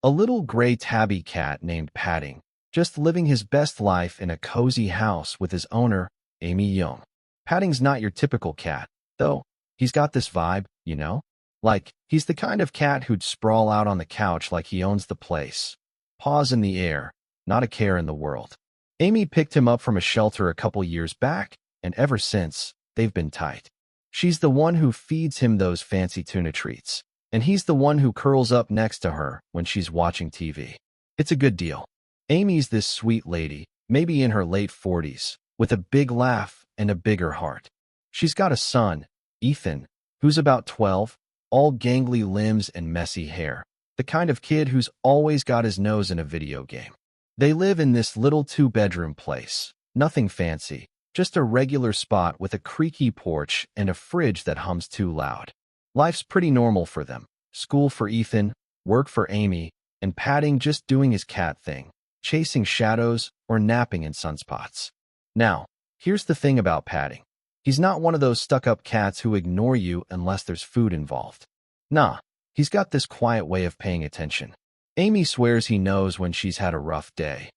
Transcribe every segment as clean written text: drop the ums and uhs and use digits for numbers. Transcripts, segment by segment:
A little gray tabby cat named Padding, just living his best life in a cozy house with his owner, Amy Young. Padding's not your typical cat, though. He's got this vibe, you know? Like, he's the kind of cat who'd sprawl out on the couch like he owns the place. Paws in the air, not a care in the world. Amy picked him up from a shelter a couple years back, and ever since, they've been tight. She's the one who feeds him those fancy tuna treats, and he's the one who curls up next to her when she's watching TV. It's a good deal. Amy's this sweet lady, maybe in her late 40s, with a big laugh and a bigger heart. She's got a son, Ethan, who's about 12, all gangly limbs and messy hair, the kind of kid who's always got his nose in a video game. They live in this little 2-bedroom place, nothing fancy, just a regular spot with a creaky porch and a fridge that hums too loud. Life's pretty normal for them. School for Ethan, work for Amy, and Padding just doing his cat thing, chasing shadows or napping in sunspots. Now, here's the thing about Padding. He's not one of those stuck-up cats who ignore you unless there's food involved. Nah, he's got this quiet way of paying attention. Amy swears he knows when she's had a rough day.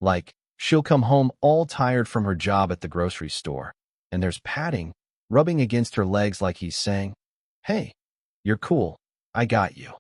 Like, she'll come home all tired from her job at the grocery store, and there's Padding, rubbing against her legs like he's saying, "Hey, you're cool, I got you."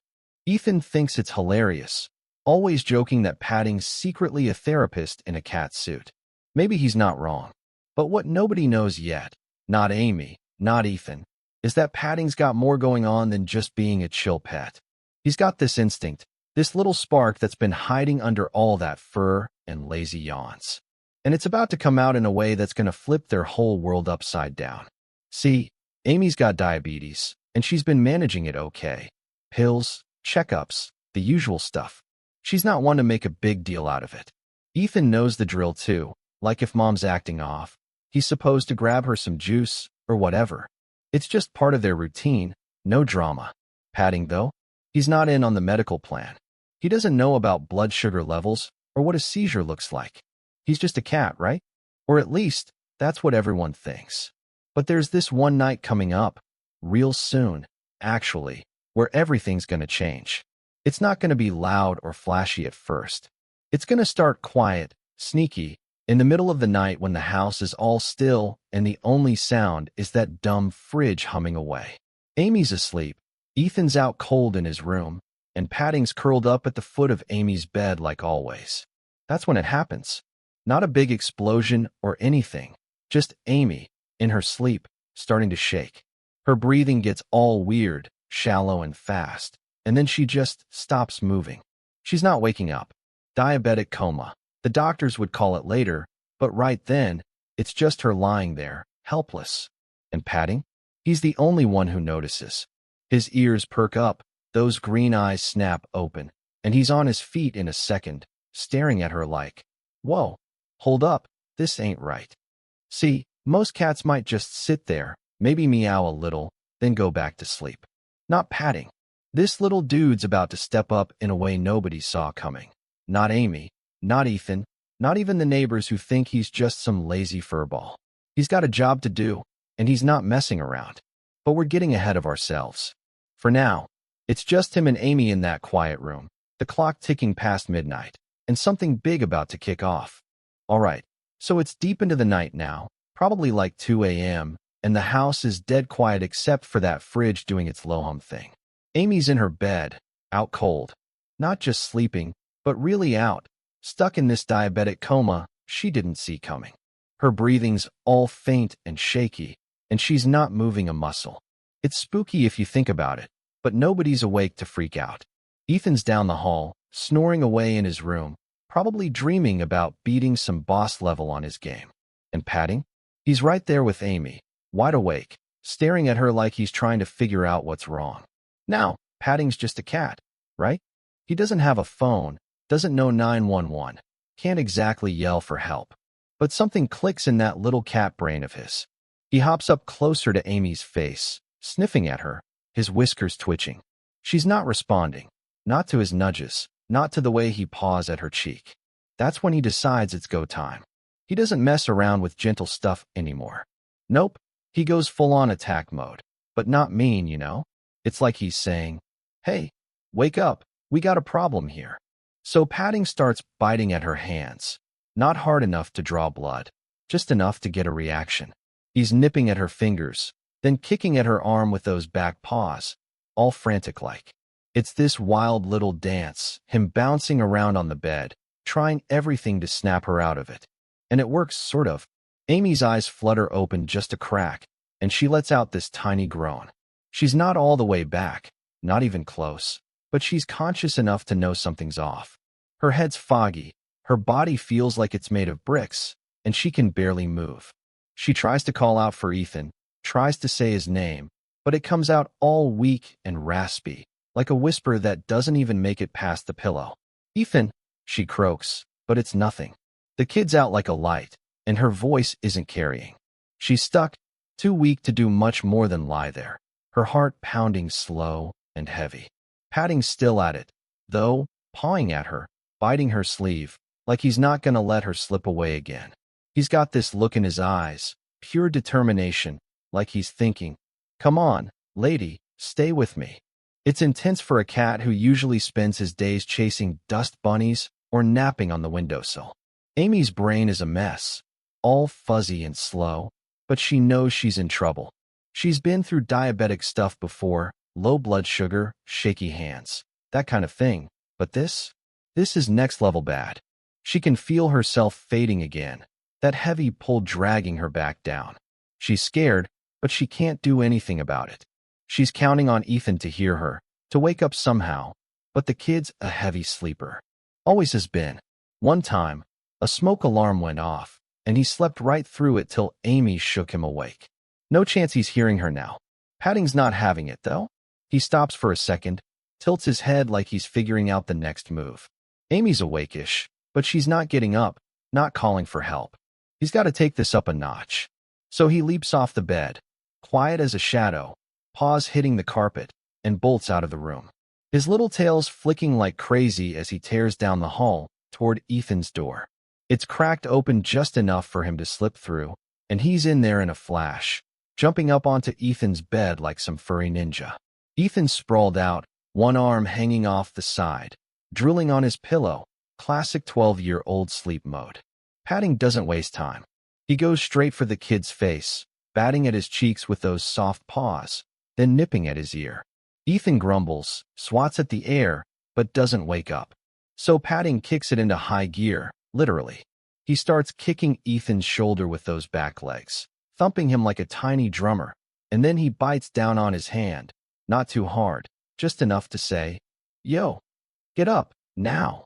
Ethan thinks it's hilarious, always joking that Padding's secretly a therapist in a cat suit. Maybe he's not wrong. But what nobody knows yet, not Amy, not Ethan, is that Padding's got more going on than just being a chill pet. He's got this instinct, this little spark that's been hiding under all that fur and lazy yawns. And it's about to come out in a way that's going to flip their whole world upside down. See, Amy's got diabetes, and she's been managing it okay. Pills, checkups, the usual stuff. She's not one to make a big deal out of it. Ethan knows the drill too, like if mom's acting off, he's supposed to grab her some juice or whatever. It's just part of their routine, no drama. Padding, though, he's not in on the medical plan. He doesn't know about blood sugar levels or what a seizure looks like. He's just a cat, right? Or at least, that's what everyone thinks. But there's this one night coming up, real soon, actually, where everything's going to change. It's not going to be loud or flashy at first. It's going to start quiet, sneaky, in the middle of the night when the house is all still and the only sound is that dumb fridge humming away. Amy's asleep, Ethan's out cold in his room, and Padding's curled up at the foot of Amy's bed like always. That's when it happens. Not a big explosion or anything, just Amy, in her sleep, starting to shake. Her breathing gets all weird, shallow and fast, and then she just stops moving. She's not waking up. Diabetic coma. The doctors would call it later, but right then, it's just her lying there, helpless. And Padding? He's the only one who notices. His ears perk up, those green eyes snap open, and he's on his feet in a second, staring at her like, "Whoa, hold up, this ain't right." See, most cats might just sit there, maybe meow a little, then go back to sleep. Not Padding. This little dude's about to step up in a way nobody saw coming. Not Amy, not Ethan, not even the neighbors who think he's just some lazy furball. He's got a job to do, and he's not messing around. But we're getting ahead of ourselves. For now, it's just him and Amy in that quiet room, the clock ticking past midnight, and something big about to kick off. All right, so it's deep into the night now, probably like 2 a.m., and the house is dead quiet except for that fridge doing its low-hum thing. Amy's in her bed, out cold. Not just sleeping, but really out, stuck in this diabetic coma she didn't see coming. Her breathing's all faint and shaky, and she's not moving a muscle. It's spooky if you think about it, but nobody's awake to freak out. Ethan's down the hall, snoring away in his room, probably dreaming about beating some boss level on his game. And Padding? He's right there with Amy, wide awake, staring at her like he's trying to figure out what's wrong. Now, Padding's just a cat, right? He doesn't have a phone, doesn't know 911, can't exactly yell for help. But something clicks in that little cat brain of his. He hops up closer to Amy's face, sniffing at her, his whiskers twitching. She's not responding, not to his nudges, not to the way he paws at her cheek. That's when he decides it's go time. He doesn't mess around with gentle stuff anymore. Nope, he goes full-on attack mode, but not mean, you know? It's like he's saying, "Hey, wake up, we got a problem here. So Padding starts biting at her hands, not hard enough to draw blood, just enough to get a reaction. He's nipping at her fingers, then kicking at her arm with those back paws, all frantic-like. It's this wild little dance, him bouncing around on the bed, trying everything to snap her out of it. And it works, sort of. Amy's eyes flutter open just a crack, and she lets out this tiny groan. She's not all the way back, not even close, but she's conscious enough to know something's off. Her head's foggy, her body feels like it's made of bricks, and she can barely move. She tries to call out for Ethan, tries to say his name, but it comes out all weak and raspy, like a whisper that doesn't even make it past the pillow. Ethan, she croaks, but it's nothing. The kid's out like a light, and her voice isn't carrying. She's stuck, too weak to do much more than lie there, her heart pounding slow and heavy. Padding's still at it, though, pawing at her, biting her sleeve, like he's not gonna let her slip away again. He's got this look in his eyes, pure determination, like he's thinking, "Come on, lady, stay with me." It's intense for a cat who usually spends his days chasing dust bunnies or napping on the windowsill. Amy's brain is a mess, all fuzzy and slow, but she knows she's in trouble. She's been through diabetic stuff before, low blood sugar, shaky hands, that kind of thing, but this is next level bad. She can feel herself fading again, that heavy pull dragging her back down. She's scared, but she can't do anything about it. She's counting on Ethan to hear her, to wake up somehow, but the kid's a heavy sleeper. Always has been. One time, a smoke alarm went off, and he slept right through it till Amy shook him awake. No chance he's hearing her now. Padding's not having it, though. He stops for a second, tilts his head like he's figuring out the next move. Amy's awake-ish, but she's not getting up, not calling for help. He's got to take this up a notch. So he leaps off the bed, quiet as a shadow, paws hitting the carpet, and bolts out of the room. His little tail's flicking like crazy as he tears down the hall toward Ethan's door. It's cracked open just enough for him to slip through, and he's in there in a flash, jumping up onto Ethan's bed like some furry ninja. Ethan's sprawled out, one arm hanging off the side, drooling on his pillow, classic 12-year-old sleep mode. Padding doesn't waste time. He goes straight for the kid's face, batting at his cheeks with those soft paws, then nipping at his ear. Ethan grumbles, swats at the air, but doesn't wake up. So Padding kicks it into high gear, literally. He starts kicking Ethan's shoulder with those back legs, thumping him like a tiny drummer, and then he bites down on his hand, not too hard, just enough to say, "Yo, get up, now."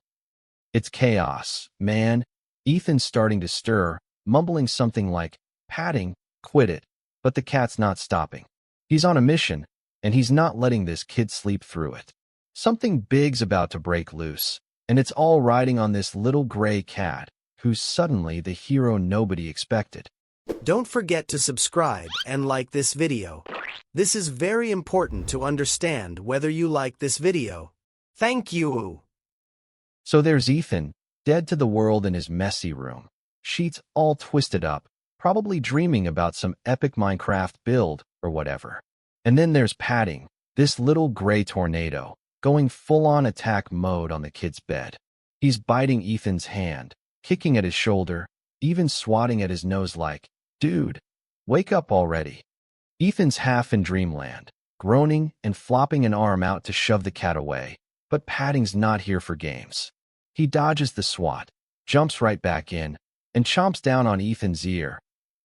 It's chaos, man. Ethan's starting to stir, mumbling something like, "Padding, quit it," but the cat's not stopping. He's on a mission, and he's not letting this kid sleep through it. Something big's about to break loose, and it's all riding on this little gray cat, who's suddenly the hero nobody expected. Don't forget to subscribe and like this video. This is very important to understand whether you like this video. Thank you. So there's Ethan, dead to the world in his messy room, sheets all twisted up, probably dreaming about some epic Minecraft build or whatever. And then there's Padding, this little gray tornado, going full-on attack mode on the kid's bed. He's biting Ethan's hand, kicking at his shoulder, even swatting at his nose like, "Dude, wake up already." Ethan's half in dreamland, groaning and flopping an arm out to shove the cat away, but Padding's not here for games. He dodges the swat, jumps right back in, and chomps down on Ethan's ear.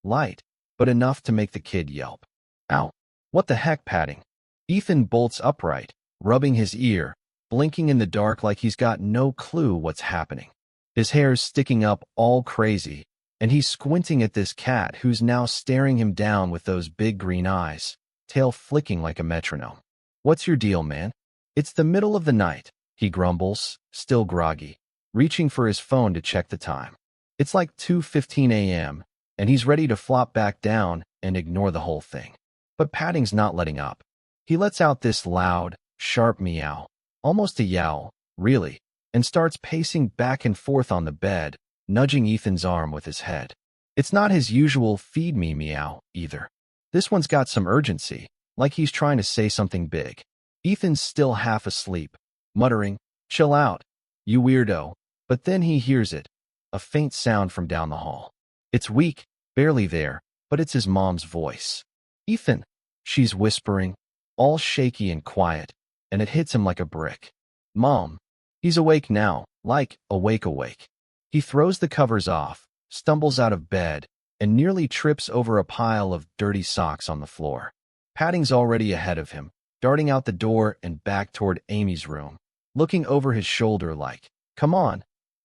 Light, but enough to make the kid yelp. "Ow, what the heck, Padding?" Ethan bolts upright, rubbing his ear, blinking in the dark like he's got no clue what's happening. His hair's sticking up all crazy, and he's squinting at this cat who's now staring him down with those big green eyes, tail flicking like a metronome. "What's your deal, man?" "It's the middle of the night," he grumbles, still groggy, reaching for his phone to check the time. It's like 2:15 a.m., and he's ready to flop back down and ignore the whole thing. But Padding's not letting up. He lets out this loud, sharp meow, almost a yowl, really, and starts pacing back and forth on the bed, nudging Ethan's arm with his head. It's not his usual feed me meow, either. This one's got some urgency, like he's trying to say something big. Ethan's still half asleep, muttering, Chill out, you weirdo. But then he hears it, a faint sound from down the hall. It's weak, barely there, but it's his mom's voice. Ethan, she's whispering, all shaky and quiet, and it hits him like a brick. Mom. He's awake now, like awake. He throws the covers off, stumbles out of bed, and nearly trips over a pile of dirty socks on the floor. Padding's already ahead of him, darting out the door and back toward Amy's room, looking over his shoulder like, come on,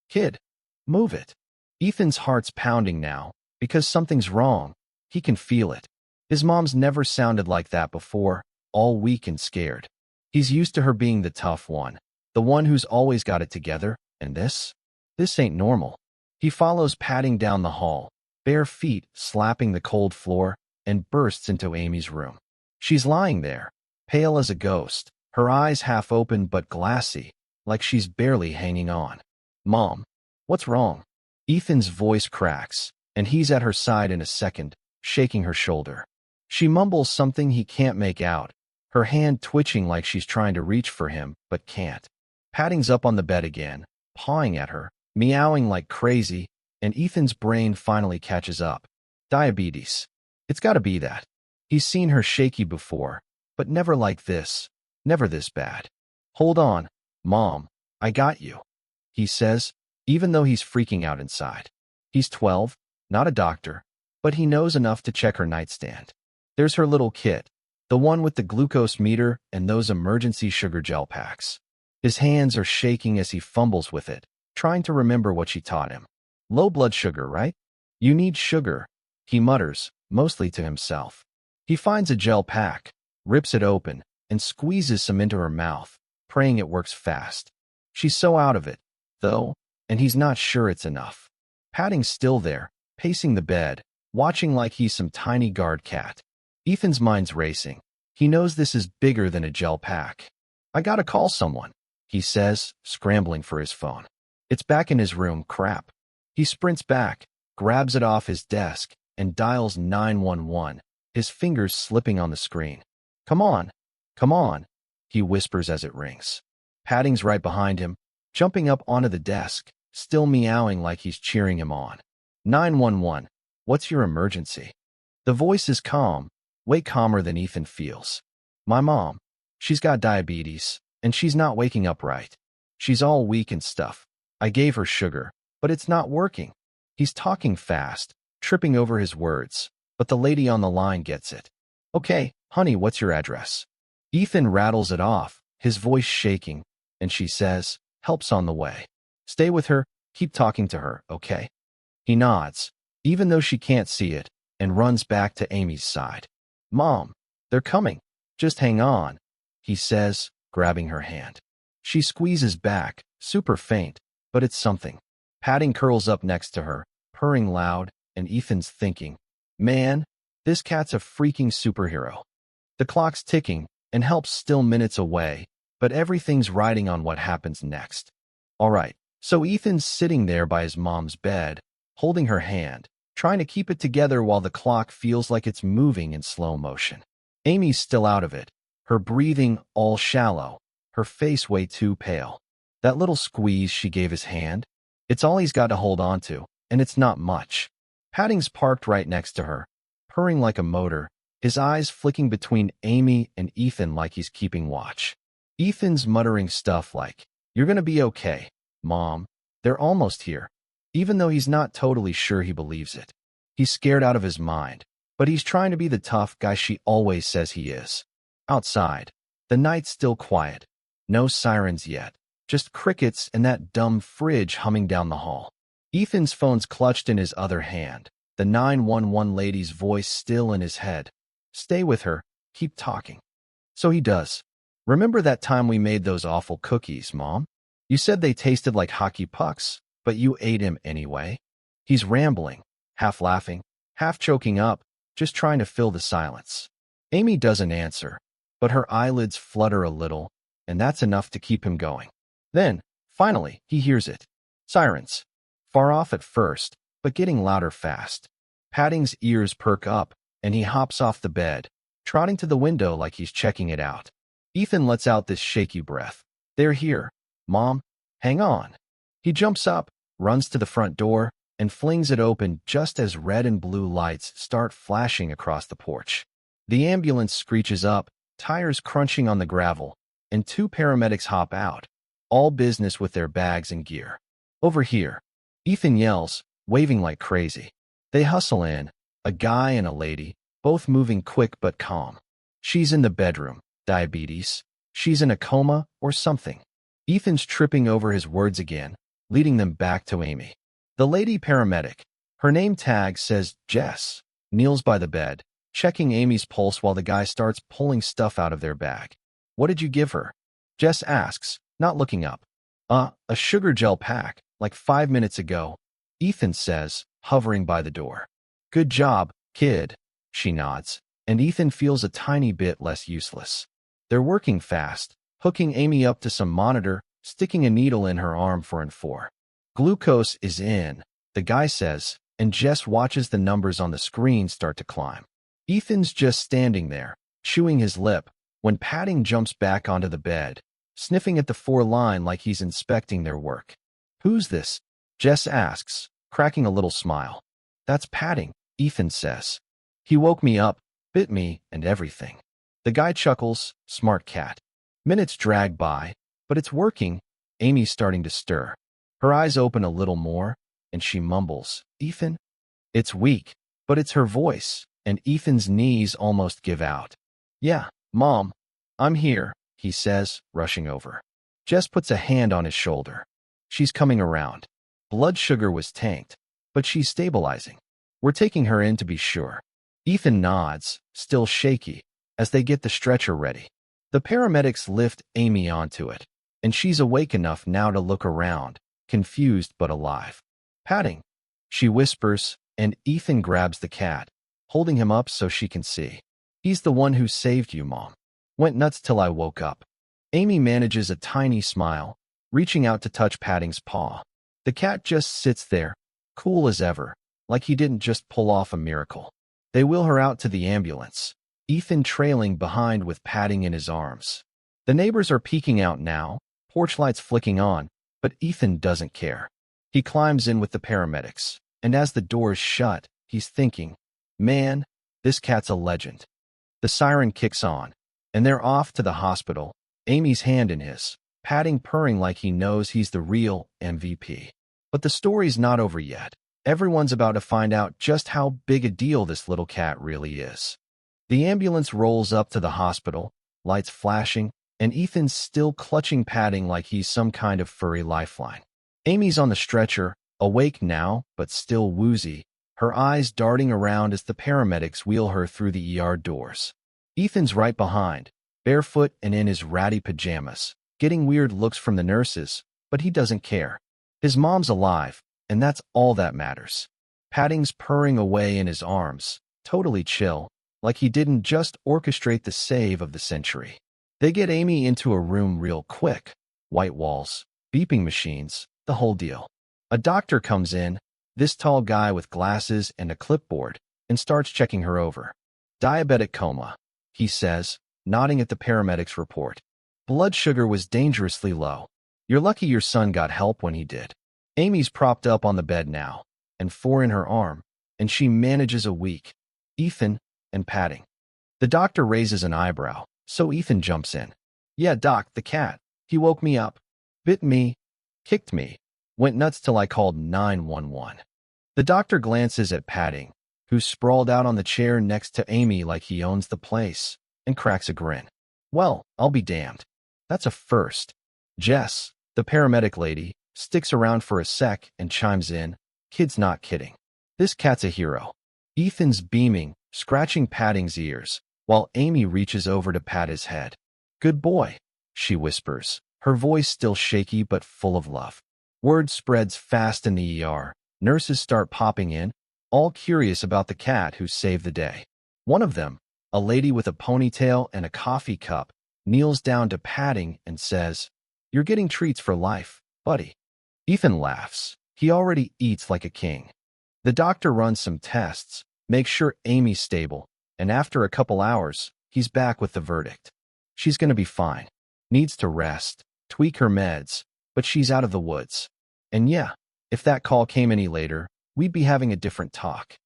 kid, move it. Ethan's heart's pounding now, because something's wrong. He can feel it. His mom's never sounded like that before, all weak and scared. He's used to her being the tough one, the one who's always got it together, and this ain't normal. He follows Padding down the hall, bare feet slapping the cold floor, and bursts into Amy's room. She's lying there, pale as a ghost, her eyes half open but glassy, like she's barely hanging on. Mom, what's wrong? Ethan's voice cracks, and he's at her side in a second, shaking her shoulder. She mumbles something he can't make out, her hand twitching like she's trying to reach for him, but can't. Padding's up on the bed again, pawing at her, meowing like crazy, and Ethan's brain finally catches up. Diabetes. It's gotta be that. He's seen her shaky before, but never like this, never this bad. Hold on, Mom, I got you, he says, even though he's freaking out inside. He's 12, not a doctor, but he knows enough to check her nightstand. There's her little kit, the one with the glucose meter and those emergency sugar gel packs. His hands are shaking as he fumbles with it, trying to remember what she taught him. Low blood sugar, right? You need sugar, he mutters, mostly to himself. He finds a gel pack, rips it open, and squeezes some into her mouth, praying it works fast. She's so out of it, though, and he's not sure it's enough. Padding's still there, pacing the bed, watching like he's some tiny guard cat. Ethan's mind's racing. He knows this is bigger than a gel pack. I gotta call someone, he says, scrambling for his phone. It's back in his room, crap. He sprints back, grabs it off his desk, and dials 911, his fingers slipping on the screen. Come on, he whispers as it rings. Padding's right behind him, jumping up onto the desk, still meowing like he's cheering him on. 911, what's your emergency? The voice is calm, way calmer than Ethan feels. My mom, she's got diabetes, and she's not waking up right. She's all weak and stuff. I gave her sugar, but it's not working. He's talking fast, tripping over his words, but the lady on the line gets it. Okay, honey, what's your address? Ethan rattles it off, his voice shaking, and she says, help's on the way. Stay with her, keep talking to her, okay? He nods, even though she can't see it, and runs back to Amy's side. Mom, they're coming. Just hang on, he says, grabbing her hand. She squeezes back, super faint, but it's something. Padding curls up next to her, purring loud, and Ethan's thinking, man, this cat's a freaking superhero. The clock's ticking, and help's still minutes away, but everything's riding on what happens next. All right, so Ethan's sitting there by his mom's bed, holding her hand, trying to keep it together while the clock feels like it's moving in slow motion. Amy's still out of it, her breathing all shallow, her face way too pale. That little squeeze she gave his hand, it's all he's got to hold on to, and it's not much. Padding's parked right next to her, purring like a motor, his eyes flicking between Amy and Ethan like he's keeping watch. Ethan's muttering stuff like, you're gonna be okay, Mom. They're almost here, even though he's not totally sure he believes it. He's scared out of his mind, but he's trying to be the tough guy she always says he is. Outside, the night's still quiet. No sirens yet, just crickets and that dumb fridge humming down the hall. Ethan's phone's clutched in his other hand, the 911 lady's voice still in his head. Stay with her, keep talking. So he does. Remember that time we made those awful cookies, Mom? You said they tasted like hockey pucks, but you ate him anyway. He's rambling, half laughing, half choking up, just trying to fill the silence. Amy doesn't answer, but her eyelids flutter a little, and that's enough to keep him going. Then, finally, he hears it. Sirens. Far off at first, but getting louder fast. Padding's ears perk up, and he hops off the bed, trotting to the window like he's checking it out. Ethan lets out this shaky breath. They're here, Mom, hang on. He jumps up, runs to the front door, and flings it open just as red and blue lights start flashing across the porch. The ambulance screeches up, tires crunching on the gravel, and two paramedics hop out, all business with their bags and gear. Over here, Ethan yells, waving like crazy. They hustle in, a guy and a lady, both moving quick but calm. She's in the bedroom, diabetes. She's in a coma or something. Ethan's tripping over his words again, leading them back to Amy. The lady paramedic, her name tag says Jess, kneels by the bed, checking Amy's pulse while the guy starts pulling stuff out of their bag. What did you give her? Jess asks, not looking up. A sugar gel pack, like 5 minutes ago, Ethan says, hovering by the door. Good job, kid, she nods, and Ethan feels a tiny bit less useless. They're working fast, hooking Amy up to some monitor, sticking a needle in her arm for N4. Glucose is in, the guy says, and Jess watches the numbers on the screen start to climb. Ethan's just standing there, chewing his lip, when Padding jumps back onto the bed, sniffing at the 4-line like he's inspecting their work. Who's this? Jess asks, cracking a little smile. That's Padding, Ethan says. He woke me up, bit me, and everything. The guy chuckles, smart cat. Minutes drag by, but it's working. Amy's starting to stir. Her eyes open a little more, and she mumbles, Ethan? It's weak, but it's her voice, and Ethan's knees almost give out. Yeah, Mom, I'm here, he says, rushing over. Jess puts a hand on his shoulder. She's coming around. Blood sugar was tanked, but she's stabilizing. We're taking her in to be sure. Ethan nods, still shaky, as they get the stretcher ready. The paramedics lift Amy onto it, and she's awake enough now to look around, confused but alive. Padding, she whispers, and Ethan grabs the cat, holding him up so she can see. He's the one who saved you, Mom. Went nuts till I woke up. Amy manages a tiny smile, reaching out to touch Padding's paw. The cat just sits there, cool as ever, like he didn't just pull off a miracle. They wheel her out to the ambulance, Ethan trailing behind with Padding in his arms. The neighbors are peeking out now, porch lights flicking on, but Ethan doesn't care. He climbs in with the paramedics, and as the doors shut, he's thinking, man, this cat's a legend. The siren kicks on, and they're off to the hospital, Amy's hand in his, Padding purring like he knows he's the real MVP. But the story's not over yet. Everyone's about to find out just how big a deal this little cat really is. The ambulance rolls up to the hospital, lights flashing, and Ethan's still clutching Padding like he's some kind of furry lifeline. Amy's on the stretcher, awake now, but still woozy, her eyes darting around as the paramedics wheel her through the ER doors. Ethan's right behind, barefoot and in his ratty pajamas, getting weird looks from the nurses, but he doesn't care. His mom's alive, and that's all that matters. Padding's purring away in his arms, totally chill, like he didn't just orchestrate the save of the century. They get Amy into a room real quick. White walls, beeping machines, the whole deal. A doctor comes in, this tall guy with glasses and a clipboard, and starts checking her over. Diabetic coma, he says, nodding at the paramedic's report. Blood sugar was dangerously low. You're lucky your son got help when he did. Amy's propped up on the bed now, and 4 in her arm, and she manages a week. Ethan and Padding. The doctor raises an eyebrow, so Ethan jumps in. Yeah, Doc, the cat. He woke me up, bit me, kicked me, went nuts till I called 911. The doctor glances at Padding, who's sprawled out on the chair next to Amy like he owns the place, and cracks a grin. Well, I'll be damned. That's a first. Jess, the paramedic lady, sticks around for a sec and chimes in, kid's not kidding. This cat's a hero. Ethan's beaming, scratching Padding's ears, while Amy reaches over to pat his head. Good boy, she whispers, her voice still shaky but full of love. Word spreads fast in the ER. Nurses start popping in, all curious about the cat who saved the day. One of them, a lady with a ponytail and a coffee cup, kneels down to Padding and says, "You're getting treats for life, buddy." Ethan laughs. He already eats like a king. The doctor runs some tests, makes sure Amy's stable, and after a couple hours, he's back with the verdict. She's going to be fine. Needs to rest, tweak her meds, but she's out of the woods. And yeah, if that call came any later, we'd be having a different talk.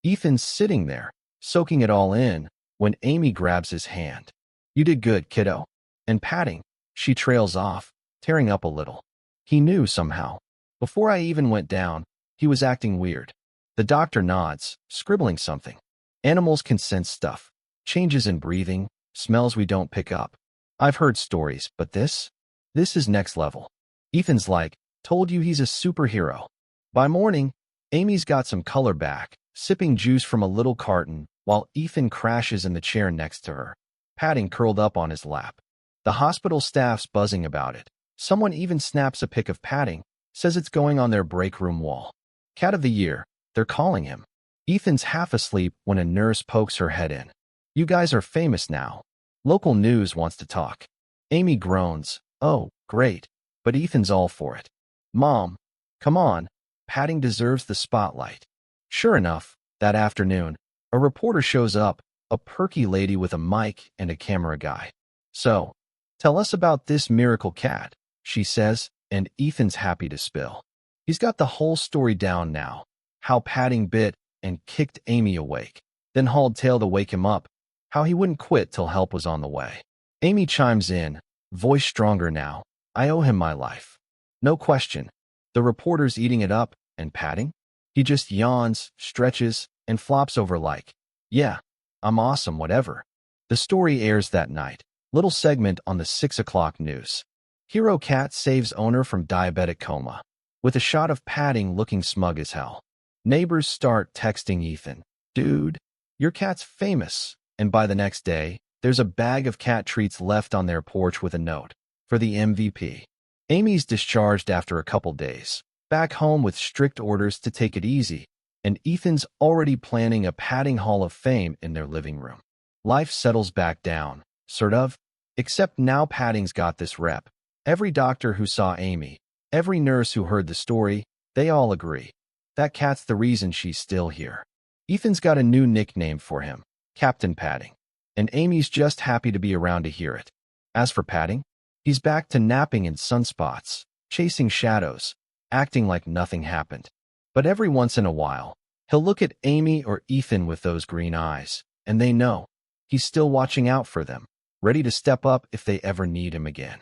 Ethan's sitting there, soaking it all in, when Amy grabs his hand. You did good, kiddo. And patting, she trails off, tearing up a little. He knew somehow. Before I even went down, he was acting weird. The doctor nods, scribbling something. Animals can sense stuff. Changes in breathing, smells we don't pick up. I've heard stories, but this is next level. Ethan's like, told you he's a superhero. By morning, Amy's got some color back, sipping juice from a little carton, while Ethan crashes in the chair next to her, patting curled up on his lap. The hospital staff's buzzing about it. Someone even snaps a pic of patting, says it's going on their break room wall. Cat of the year, they're calling him. Ethan's half asleep when a nurse pokes her head in. You guys are famous now. Local news wants to talk. Amy groans. Oh, great. But Ethan's all for it. Mom, come on. Patting deserves the spotlight. Sure enough, that afternoon, a reporter shows up, a perky lady with a mic and a camera guy. So, tell us about this miracle cat, she says, and Ethan's happy to spill. He's got the whole story down now. How patting bit and kicked Amy awake, then hauled tail to wake him up. How he wouldn't quit till help was on the way. Amy chimes in, voice stronger now. I owe him my life. No question. The reporter's eating it up, and patting? He just yawns, stretches, and flops over like, yeah, I'm awesome, whatever. The story airs that night. Little segment on the 6 o'clock news. Hero cat saves owner from diabetic coma. With a shot of patting looking smug as hell. Neighbors start texting Ethan. Dude, your cat's famous. And by the next day, there's a bag of cat treats left on their porch with a note. For the MVP. Amy's discharged after a couple days. Back home with strict orders to take it easy. And Ethan's already planning a patting hall of fame in their living room. Life settles back down. Sort of. Except now patting's got this rep. Every doctor who saw Amy, every nurse who heard the story, they all agree. That cat's the reason she's still here. Ethan's got a new nickname for him, Captain Patting. And Amy's just happy to be around to hear it. As for patting, he's back to napping in sunspots, chasing shadows, acting like nothing happened. But every once in a while, he'll look at Amy or Ethan with those green eyes, and they know he's still watching out for them, ready to step up if they ever need him again.